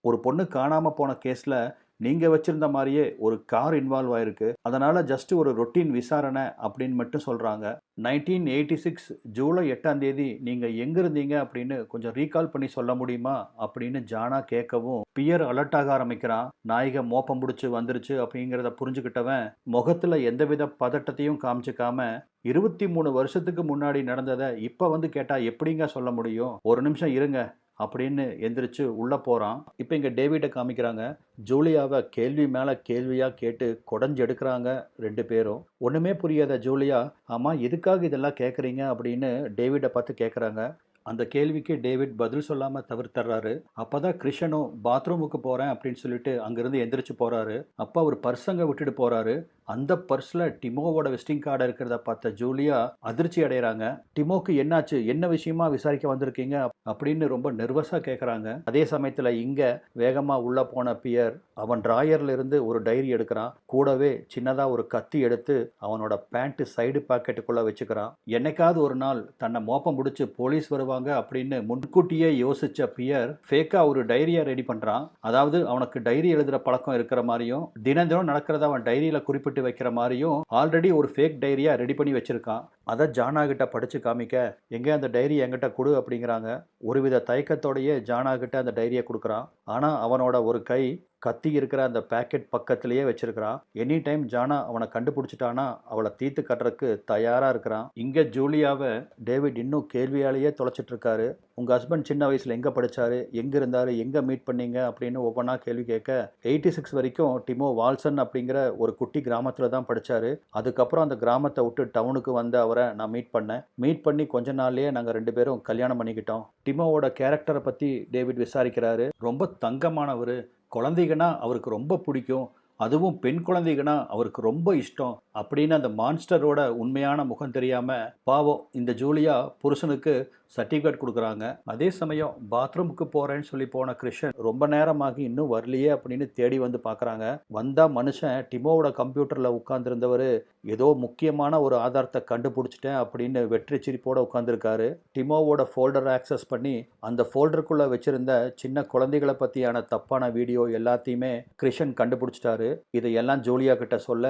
ஒரு பொண்ணு காணாமல் போன கேஸில் நீங்கள் வச்சுருந்த மாதிரியே ஒரு கார் இன்வால்வ் ஆயிருக்கு, அதனால் ஜஸ்ட் ஒரு ரொட்டீன் விசாரணை அப்படின்னு மட்டும் சொல்கிறாங்க. 1986 ஜூலை 8ஆம் தேதி நீங்கள் எங்கே இருந்தீங்க அப்படின்னு கொஞ்சம் ரீகால் பண்ணி சொல்ல முடியுமா அப்படின்னு ஜானா கேட்கவும் பியர் அலர்ட் ஆக ஆரம்பிக்கிறான். நாயக மோப்பம் பிடிச்சி வந்துருச்சு அப்படிங்கிறத புரிஞ்சுக்கிட்டவன் முகத்தில் எந்தவித பதட்டத்தையும் காமிச்சிக்காம 23 வருஷத்துக்கு முன்னாடி நடந்ததை இப்போ வந்து கேட்டால் எப்படிங்க சொல்ல முடியும், ஒரு நிமிஷம் இருங்க அப்படின்னு எந்திரிச்சு உள்ளே போகிறான். இப்போ இங்கே டேவிட்டை காமிக்கிறாங்க. ஜூலியாவை கேள்வி மேலே கேள்வியாக கேட்டு குடஞ்சு எடுக்கிறாங்க ரெண்டு பேரும். ஒன்றுமே புரியாத ஜூலியா, ஆமாம் எதுக்காக இதெல்லாம் கேட்குறீங்க அப்படின்னு டேவிட்டை பார்த்து கேட்குறாங்க. அந்த கேள்விக்கு டேவிட் பதில் சொல்லாமல் தவிர்த்துறாரு. அப்போ தான் கிருஷ்ணனும் பாத்ரூமுக்கு போகிறேன் அப்படின்னு சொல்லிட்டு அங்கேருந்து எந்திரிச்சு போகிறாரு. அப்போ அவர் பர்ஸ் அங்கே விட்டுட்டு போகிறாரு. அந்த பர்ஸில் டிமோவோட விசிட்டிங் கார்டு இருக்கிறத பார்த்த ஜூலியா அதிர்ச்சி அடைகிறாங்க. டிமோக்கு என்னாச்சு, என்ன விஷயமா விசாரிக்க வந்திருக்கீங்க அப்படின்னு ரொம்ப நர்வஸாக கேட்குறாங்க. அதே சமயத்தில் இங்கே வேகமாக உள்ளே போன பியர் அவன் டிராயர்ல இருந்து ஒரு டைரி எடுக்கிறான். கூடவே சின்னதாக ஒரு கத்தி எடுத்து அவனோட பேண்ட் சைடு பாக்கெட்டுக்குள்ளே வச்சுக்கிறான். என்னைக்காவது ஒரு நாள் தன்னை மோப்பம் பிடிச்சி போலீஸ் வருவாங்க அப்படின்னு முன்கூட்டியே யோசிச்ச பியர் ஃபேக்கா ஒரு டைரியை ரெடி பண்ணுறான். அதாவது அவனுக்கு டைரி எழுதுகிற பழக்கம் இருக்கிற மாதிரியும் தினம் தினம் நடக்கிறத அவன் டைரியில் குறிப்பிட்டு வைக்கிற மாதிரியும் ஆல்ரெடி ஒரு ஃபேக் டைரியா ரெடி பண்ணி வச்சிருக்கான். அதை ஜானா கிட்ட படிச்சு காமிக்க, எங்கே அந்த டைரி என்கிட்ட கொடு அப்படிங்கிறாங்க. ஒருவித தயக்கத்தோடையே ஜானா கிட்ட அந்த டைரியை கொடுக்குறான். ஆனால் அவனோட ஒரு கை கத்தி இருக்கிற அந்த பேக்கெட் பக்கத்திலேயே வச்சிருக்கிறான். எனி டைம் ஜானா அவனை கண்டுபிடிச்சிட்டானா அவளை தீர்த்து கட்டுறதுக்கு தயாரா இருக்கிறான். இங்க ஜூலியாவை டேவிட் இன்னும் கேள்வியாலேயே தொலைச்சிட்டு இருக்காரு. உங்க ஹஸ்பண்ட் சின்ன வயசுல எங்க படிச்சாரு, எங்க இருந்தாரு, எங்க மீட் பண்ணீங்க அப்படின்னு ஒவ்வொன்றா கேள்வி கேட்க 86 வரைக்கும் டிமோ வால்சன் அப்படிங்கிற ஒரு குட்டி கிராமத்துல தான் படிச்சாரு. அதுக்கப்புறம் அந்த கிராமத்தை விட்டு டவுனுக்கு வந்த அவரை நான் மீட் பண்ணி கொஞ்ச நாள்லயே நாங்க 2 பேரும் கல்யாணம் பண்ணிக்கிட்டோம். டிமோவோட கேரக்டரை பத்தி டேவிட் விசாரிக்கிறாரு. ரொம்ப தங்கமானவர், குழந்தைங்கன்னா அவருக்கு ரொம்ப பிடிக்கும், அதுவும் பெண் குழந்தைங்கன்னா அவருக்கு ரொம்ப இஷ்டம் அப்படின்னு அந்த மான்ஸ்டரோட உண்மையான முகம் தெரியாம பாவம் இந்த ஜூலியா புருஷனுக்கு சர்டிஃபிகேட் கொடுக்குறாங்க. அதே சமயம் பாத்ரூமுக்கு போறேன்னு சொல்லி போன கிருஷ்ணன் ரொம்ப நேரமாகி இன்னும் வரலையே அப்படின்னு தேடி வந்து பார்க்குறாங்க. வந்தா மனுஷன் டிமோவோட கம்ப்யூட்டர்ல உட்கார்ந்துருந்தவர் ஏதோ முக்கியமான ஒரு ஆதாரத்தை கண்டுபிடிச்சிட்டேன் அப்படின்னு வெற்றி சிரிப்போட உட்கார்ந்துருக்காரு. டிமோவோட ஃபோல்டரை ஆக்சஸ் பண்ணி அந்த ஃபோல்டருக்குள்ள வச்சிருந்த சின்ன குழந்தைகளை பத்தியான தப்பான வீடியோ எல்லாத்தையுமே கிருஷ்ணன் கண்டுபிடிச்சிட்டாரு. இதையெல்லாம் ஜூலியா கிட்ட சொல்ல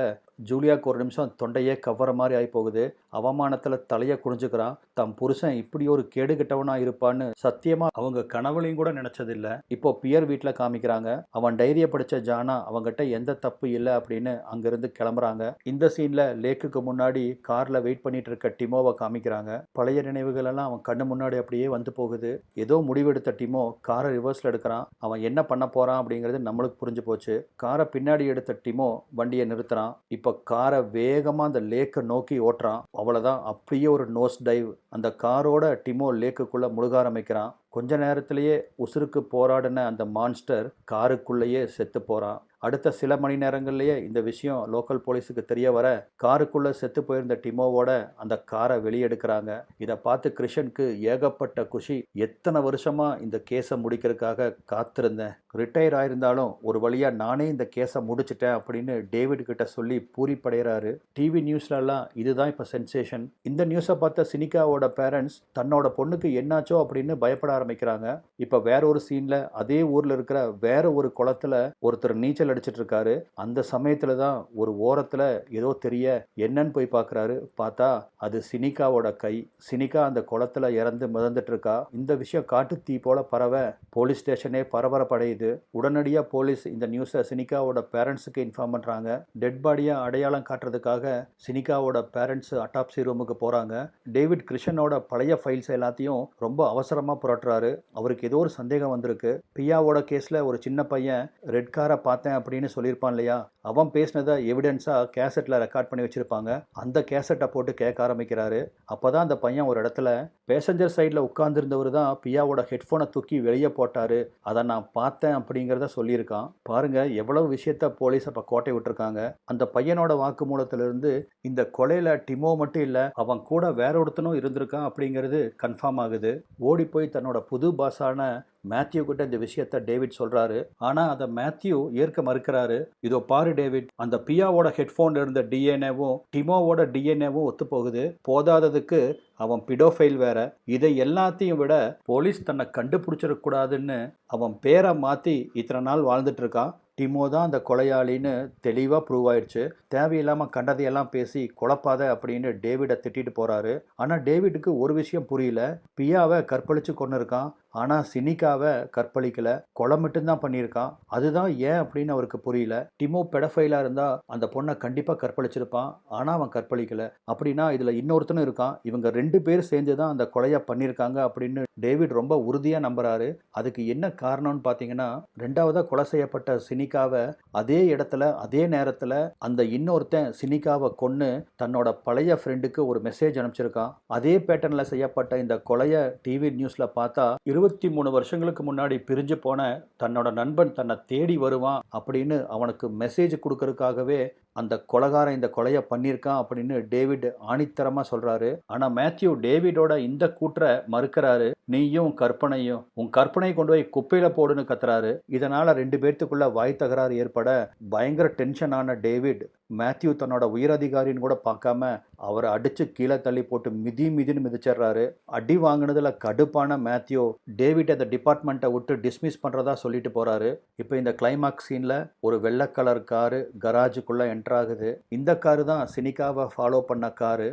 ஜூலியாவுக்கு ஒரு நிமிஷம் தொண்டையே கவ்வற மாதிரி ஆகி போகுது. அவமானத்தில் தலையை குனிஞ்சுக்கிறான். தம் புருஷன் இப்படி ஒரு கேடு கெட்டவனா இருப்பான்னு சத்தியமா அவங்க கனவுலையும் கூட நினைச்சதில்லை. இப்போ பியர் வீட்டில் காமிக்கிறாங்க. அவன் டைரியை படித்த ஜானா அவங்ககிட்ட எந்த தப்பு இல்லை அப்படின்னு அங்கிருந்து கிளம்புறாங்க. இந்த சீன்ல லேக்குக்கு முன்னாடி கார்ல வெயிட் பண்ணிட்டு இருக்க டிமோவை காமிக்கிறாங்க. பழைய நினைவுகள் எல்லாம் அவன் கண்ணு முன்னாடி அப்படியே வந்து போகுது. ஏதோ முடிவெடுத்த டிமோ காரை ரிவர்ஸ்ல எடுக்கிறான். அவன் என்ன பண்ண போறான் அப்படிங்கிறது நம்மளுக்கு புரிஞ்சு போச்சு. காரை பின்னாடி எடுத்த டிமோ வண்டியை நிறுத்துறான். இப்போ காரை வேகமா அந்த லேக்கை நோக்கி ஓட்டுறான். அவ்வளவுதான், அப்படியே ஒரு நோஸ் டைவ். அந்த காரோட டிமோ லேக்குக்குள்ள முழுக ஆரம்பிக்கிறான். கொஞ்ச நேரத்திலேயே உசுருக்கு போராடின அந்த மான்ஸ்டர் காருக்குள்ளேயே செத்து போறான். அடுத்த சில மணி நேரங்கள்லேயே இந்த விஷயம் லோக்கல் போலீஸுக்கு தெரிய வர காருக்குள்ளே செத்து போயிருந்த டிமோவோட அந்த காரை வெளியெடுக்கிறாங்க. இதை பார்த்து கிருஷ்ணனுக்கு ஏகப்பட்ட குஷி. எத்தனை வருஷமா இந்த கேஸை முடிக்கிறதுக்காக காத்திருந்தேன், ரிட்டையர் ஆயிருந்தாலும் ஒரு வழியா நானே இந்த கேஸை முடிச்சிட்டேன் அப்படின்னு டேவிட் கிட்ட சொல்லி பூரிப்படைகிறாரு. டிவி நியூஸ்லலாம் இதுதான் இப்போ சென்சேஷன். இந்த நியூஸை பார்த்த சினிகாவோட பேரண்ட்ஸ் தன்னோட பொண்ணுக்கு என்னாச்சோ அப்படின்னு பயப்பட ஆரம்பிக்கிறாங்க. இப்போ வேற ஒரு சீன்ல அதே ஊர்ல இருக்கிற வேற ஒரு குளத்துல ஒருத்தர் நீச்சல் அடிச்சிட்டு இருக்காரு. அந்த சமயத்துல தான் ஒரு ஓரத்துல ஏதோ தெரிய என்னன்னு போய் பார்க்கறாரு. பார்த்தா அது சினிகாவோட கை. சினிகா அந்த குளத்துல இறந்து மிதந்துட்டு இருக்கா. இந்த விஷயம் காட்டு தீ போல பரவ போலீஸ் ஸ்டேஷனே பரபரப்படையுது. உடனடியா போலீஸ் இந்த நியூஸை சினிகாவோட பேரண்ட்ஸுக்கு இன்ஃபார்ம் பண்றாங்க. டெட் பாடியா அடையாளம் காட்டுறதுக்காக சினிகாவோட பேரண்ட்ஸ் அட்டாப்சி ரூமுக்கு போறாங்க. டேவிட் கிருஷ்ணனோட பழைய ஃபைல்ஸ் எல்லாத்தையும் ரொம்ப அவசரமா புரட்டுறாரு. அவருக்கு ஏதோ ஒரு சந்தேகம் வந்திருக்கு. பியாவோட கேஸ்ல ஒரு சின்ன பையன் ரெட் காரை பார்த்தேன் அப்படின்னு சொல்லியிருப்பான் இல்லையா, அவன் பேசினதை எவிடன்ஸா கேசட்ல ரெக்கார்ட் பண்ணி வச்சிருப்பாங்க. அந்த கேசட்டை போட்டு கேட்க ஆரம்பிக்கிறாரு. அப்பதான் அந்த பையன் ஒரு இடத்துல பேசஞ்சர் சைடில் உட்கார்ந்துருந்தவர் தான் பியாவோட ஹெட்ஃபோனை தூக்கி வெளியே போட்டாரு, அதை நான் பார்த்தேன் அப்படிங்கிறத சொல்லியிருக்கான். பாருங்க எவ்வளவு விஷயத்த போலீஸ் அப்ப கோட்டை விட்டுருக்காங்க. அந்த பையனோட வாக்குமூலத்திலிருந்து இந்த கொலையில டிமோ மட்டும் இல்ல, அவன் கூட வேற ஒருத்தனும் இருந்திருக்கான் அப்படிங்கிறது கன்ஃபார்ம் ஆகுது. ஓடி போய் தன்னோட புது பாஸான மேத்யூ கிட்ட இந்த விஷயத்த டேவிட் சொல்றாரு. ஆனா அதை மேத்யூ ஏற்க மறுக்கிறாரு. இதோ பாரு டேவிட், அந்த பியாவோட ஹெட்போன்ல இருந்த டிஎன்ஏவும் டிமோவோட டிஎன்ஏவும் ஒத்து போகுது. போதாததுக்கு அவன் பிடோஃபைல் வேற. இதை எல்லாத்தையும் விட போலீஸ் தன்னை கண்டுபிடிச்சிடக்கூடாதுன்னு அவன் பேரை மாத்தி இத்தனை நாள் வாழ்ந்துட்டு இருக்கான். டிமோ தான் அந்த கொலையாளின்னு தெளிவாக ப்ரூவ் ஆயிடுச்சு. தேவையில்லாமல் கண்டதையெல்லாம் பேசி குழப்பாத அப்படின்னு டேவிடை திட்டிட்டு போகிறாரு. ஆனால் டேவிடுக்கு ஒரு விஷயம் புரியல. பியாவை கற்பழித்து கொண்டு இருக்கான், ஆனால் சினிகாவை கற்பழிக்கலை, கொலை மட்டும்தான் பண்ணியிருக்கான். அதுதான் ஏன் அப்படின்னு அவருக்கு புரியல. டிமோ பெடஃபைலாக இருந்தால் அந்த பொண்ணை கண்டிப்பாக கற்பழிச்சிருப்பான், ஆனால் அவன் கற்பழிக்கலை. அப்படின்னா இதில் இன்னொருத்தனும் இருக்கான். இவங்க 2 பேர் சேர்ந்து தான் அந்த கொலையை பண்ணியிருக்காங்க அப்படின்னு டேவிட் ரொம்ப உறுதியாக நம்புறாரு. அதுக்கு என்ன காரணம்னு பார்த்தீங்கன்னா, 2ஆவதா கொலை செய்யப்பட்ட சினிகாவை அதே இடத்துல அதே நேரத்தில் அந்த இன்னொருத்தன் சினிகாவை கொன்று தன்னோட பழைய ஃப்ரெண்டுக்கு ஒரு மெசேஜ் அனுப்பிச்சிருக்கான். அதே பேட்டர்னில் செய்யப்பட்ட இந்த கொலையை டிவி நியூஸில் பார்த்தா 23 வருஷங்களுக்கு முன்னாடி பிரிஞ்சு போன தன்னோட நண்பன் தன்னை தேடி வருவான் அப்படின்னு அவனுக்கு மெசேஜ் கொடுக்கறதுக்காகவே அந்த கொலைகாரன் இந்த கொலையை பண்ணியிருக்கான் அப்படின்னு டேவிட் ஆணித்தரமாக சொல்கிறாரு. ஆனால் மேத்யூ டேவிடோட இந்த கூற்றை மறுக்கிறாரு. நீயும் கற்பனையும் உன் கற்பனை கொண்டு போய் குப்பையில் போடுன்னு கத்துறாரு. இதனால் 2 பேர்த்துக்குள்ள வாய் தகராறு ஏற்பட பயங்கர டென்ஷன் ஆன டேவிட் மேத்யூ தன்னோட உயரதிகாரின்னு கூட பார்க்காம அவரை அடித்து கீழே தள்ளி போட்டு மிதின்னு மிதிச்சிடுறாரு. அடி வாங்கினதுல கடுப்பான மேத்யூ டேவிட் அந்த டிபார்ட்மெண்ட்டை விட்டு டிஸ்மிஸ் பண்ணுறதா சொல்லிட்டு போகிறாரு. இப்போ இந்த கிளைமாக்ஸ் சீனில் ஒரு வெள்ளை கலர் காரு கராஜுக்குள்ளே என்டர் என்டர் ஆகுது. இந்த காரு தான் சினிகாவை ஃபாலோ பண்ண காரை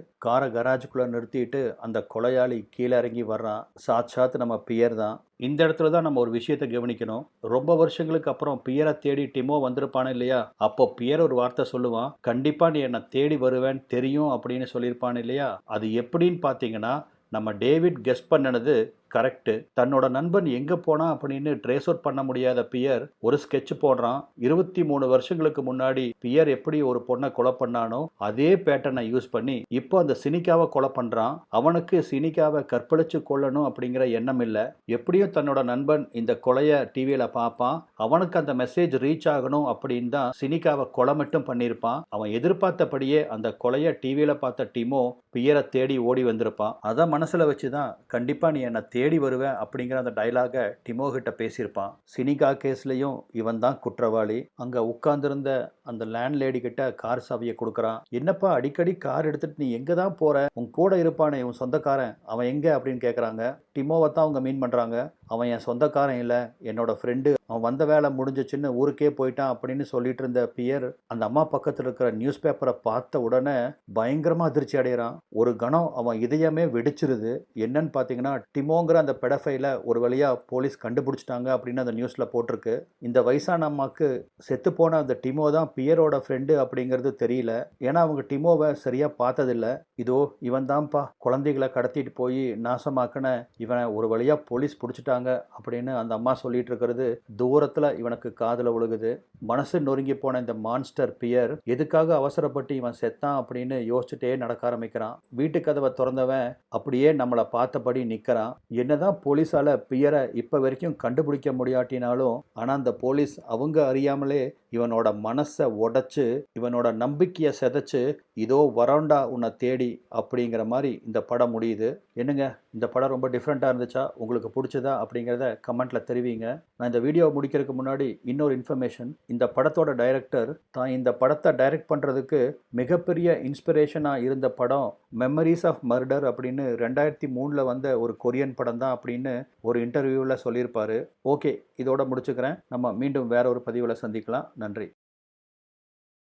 கராஜுக்குள்ளே நிறுத்திட்டு அந்த கொலையாளி கீழே இறங்கி வர்றான். சாட்சாத் நம்ம பியர் தான். இந்த இடத்துல தான் நம்ம ஒரு விஷயத்தை கவனிக்கணும். ரொம்ப வருஷங்களுக்கு அப்புறம் பியரை தேடி டிமோ வந்திருப்பானே இல்லையா? அப்போ பியர் ஒரு வார்த்தை சொல்லுவான், கண்டிப்பா நீ என்னை தேடி வருவேன்னு தெரியும் அப்படின்னு சொல்லியிருப்பான் இல்லையா? அது எப்படின்னு பார்த்தீங்கன்னா, நம்ம டேவிட் கெஸ் பண்ணினது கரெக்டு. தன்னோட நண்பன் எங்கே போனா அப்படின்னு ட்ரேஸ் அவுட் பண்ண முடியாத பியர் ஒரு ஸ்கெட்ச் போடுறான். 23 வருஷங்களுக்கு முன்னாடி பியர் எப்படி ஒரு பொண்ணை கொலை பண்ணானோ அதே பேட்டர்னை யூஸ் பண்ணி இப்போ அந்த சினிகாவை கொலை பண்றான். அவனுக்கு சினிகாவை கற்பழிச்சு கொல்லணும் அப்படிங்கிற எண்ணம் இல்லை. எப்படியும் தன்னோட நண்பன் இந்த கொலையை டிவியில பார்ப்பான். அவனுக்கு அந்த மெசேஜ் ரீச் ஆகணும் அப்படின்னு தான் சினிகாவை கொலை மட்டும் பண்ணியிருப்பான். அவன் எதிர்பார்த்தபடியே அந்த கொலையை டிவியில பார்த்த டிமோ பியரை தேடி ஓடி வந்திருப்பான். அதை மனசுல வச்சுதான் கண்டிப்பா நீ என்னை தேடி வருவேன் அப்படிங்கிற அந்த டைலாக டிமோ கிட்ட பேசியிருப்பான். சினிகா கேஸ்லயும் இவன் தான் குற்றவாளி. அங்க உட்கார்ந்திருந்த அந்த லேண்ட் லேடி கிட்ட கார் சாவியை கொடுக்குறான். என்னப்பா அடிக்கடி கார் எடுத்துட்டு நீ எங்க தான் போற? உன் கூட இருப்பானே உன் சொந்தக்காரன் அவன் எங்க அப்படின்னு கேட்குறாங்க. டிமோவை தான் அவங்க மீன் பண்றாங்க. அவன் என் சொந்தக்காரன் இல்லை, என்னோட ஃப்ரெண்டு. அவன் வந்த வேலை முடிஞ்சிச்சுன்னு ஊருக்கே போயிட்டான் அப்படின்னு சொல்லிட்டு இருந்த பியர் அந்த அம்மா பக்கத்தில் இருக்கிற நியூஸ் பேப்பரை பார்த்த உடனே பயங்கரமா அதிர்ச்சி அடைகிறான். ஒரு கணம் அவன் இதயமே வெடிச்சிருது. என்னன்னு பார்த்தீங்கன்னா, டிமோங்கிற அந்த பெடஃபைல ஒரு வழியா போலீஸ் கண்டுபிடிச்சிட்டாங்க அப்படின்னு அந்த நியூஸ்ல போட்டிருக்கு. இந்த வயசான அம்மாக்கு செத்து போன அந்த டிமோ தான் பியரோட ஃப்ரெண்டு அப்படிங்கிறது தெரியல. ஏன்னா அவங்க டிமோவை சரியா பார்த்ததில்ல. இதோ இவன் தான்ப்பா குழந்தைகளை கடத்திட்டு போய் நாசமாக்கின இவனை ஒரு வழியா போலீஸ் பிடிச்சிட்டாங்க அப்படின்னு அந்த அம்மா சொல்லிட்டு இருக்கிறது தூரத்துல இவனுக்கு காதுல விழுகுது. மனசு நொறுங்கி போன இந்த மான்ஸ்டர் பியர் எதுக்காக அவசரப்பட்டு இவன் செத்தான் அப்படின்னு யோசிச்சுட்டே நடக்க ஆரம்பிக்கிறான். வீட்டு கதவை திறந்தவன் அப்படியே நம்மளை பார்த்தபடி நிக்கிறான். என்னதான் போலீஸால பியரை இப்ப வரைக்கும் கண்டுபிடிக்க முடியாட்டினாலும் ஆனா அந்த போலீஸ் அவங்க அறியாமலே இவனோட மனசை உடைச்சு இவனோட நம்பிக்கையை சிதைச்சு இதோ வரண்டா உன்னை தேடி அப்படிங்கிற மாதிரி இந்த படம் முடியுது. என்னங்க இந்த படம் ரொம்ப டிஃப்ரெண்ட்டாக இருந்துச்சா? உங்களுக்கு பிடிச்சதா அப்படிங்கிறத கமெண்ட்டில் தெரிவிங்க. நான் இந்த வீடியோ முடிக்கிறதுக்கு முன்னாடி இன்னொரு இன்ஃபர்மேஷன். இந்த படத்தோட டைரக்டர் தான் இந்த படத்தை டைரக்ட் பண்ணுறதுக்கு மிகப்பெரிய இன்ஸ்பிரேஷனாக இருந்த படம் மெமரிஸ் ஆஃப் மர்டர் அப்படின்னு 2003 வந்த ஒரு கொரியன் படம் தான் அப்படின்னு ஒரு இன்டர்வியூவில் சொல்லியிருப்பார். ஓகே, இதோட முடிச்சுக்கிறேன். நம்ம மீண்டும் வேற ஒரு பதிவில் சந்திக்கலாம். நன்றி.